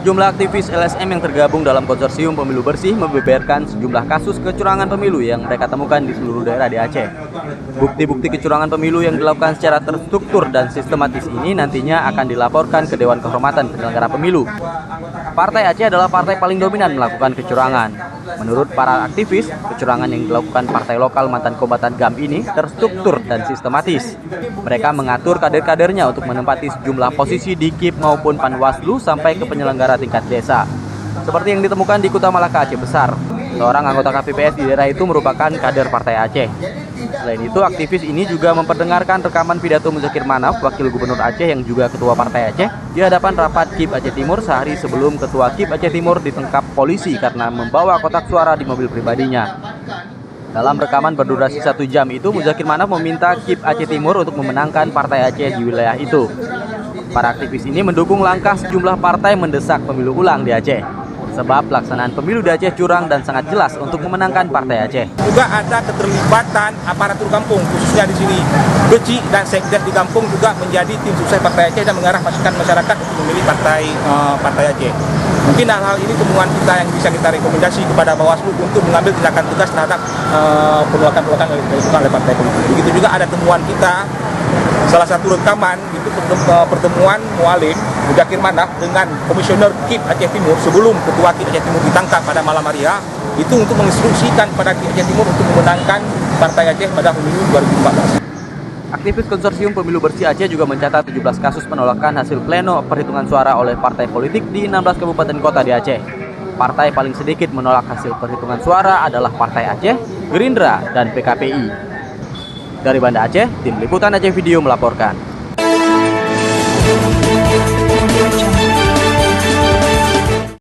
Sejumlah aktivis LSM yang tergabung dalam konsorsium pemilu bersih membeberkan sejumlah kasus kecurangan pemilu yang mereka temukan di seluruh daerah di Aceh. Bukti-bukti kecurangan pemilu yang dilakukan secara terstruktur dan sistematis ini nantinya akan dilaporkan ke Dewan Kehormatan Penyelenggara Pemilu. Partai Aceh adalah partai paling dominan melakukan kecurangan. Menurut para aktivis, kecurangan yang dilakukan partai lokal mantan kombatan GAM ini terstruktur dan sistematis. Mereka mengatur kader-kadernya untuk menempati sejumlah posisi di KIP maupun Panwaslu sampai ke penyelenggara tingkat desa. Seperti yang ditemukan di Kuta Malaka, Aceh Besar. Seorang anggota KPPS di daerah itu merupakan kader Partai Aceh. Selain itu, aktivis ini juga memperdengarkan rekaman pidato Muzakir Manaf, Wakil Gubernur Aceh yang juga Ketua Partai Aceh, di hadapan rapat KIP Aceh Timur sehari sebelum Ketua KIP Aceh Timur ditangkap polisi karena membawa kotak suara di mobil pribadinya. Dalam rekaman berdurasi 1 jam itu, Muzakir Manaf meminta KIP Aceh Timur untuk memenangkan Partai Aceh di wilayah itu. Para aktivis ini mendukung langkah sejumlah partai mendesak pemilu ulang di Aceh. Sebab pelaksanaan pemilu di Aceh curang dan sangat jelas untuk memenangkan Partai Aceh. Juga ada keterlibatan aparatur kampung, khususnya di sini Beci dan Sekdes di kampung juga menjadi tim sukses Partai Aceh dan mengarah masukan masyarakat untuk memilih Partai Aceh. Mungkin hal-hal ini temuan kita yang bisa kita rekomendasi kepada Bawaslu untuk mengambil tindakan tegas terhadap penolakan-penolakan yang dilakukan oleh partai politik. Begitu juga ada temuan kita, salah satu rekaman itu pertemuan Mualim Muzakir Manaf dengan Komisioner KIP Aceh Timur sebelum Ketua KIP Aceh Timur ditangkap pada malam hari itu untuk menginstruksikan pada KIP Aceh Timur untuk memenangkan Partai Aceh pada pemilu 2014. Aktivis konsorsium pemilu bersih Aceh juga mencatat 17 kasus penolakan hasil pleno perhitungan suara oleh partai politik di 16 kabupaten kota di Aceh. Partai paling sedikit menolak hasil perhitungan suara adalah Partai Aceh, Gerindra, dan PKPI. Dari Banda Aceh, tim liputan Aceh Video melaporkan.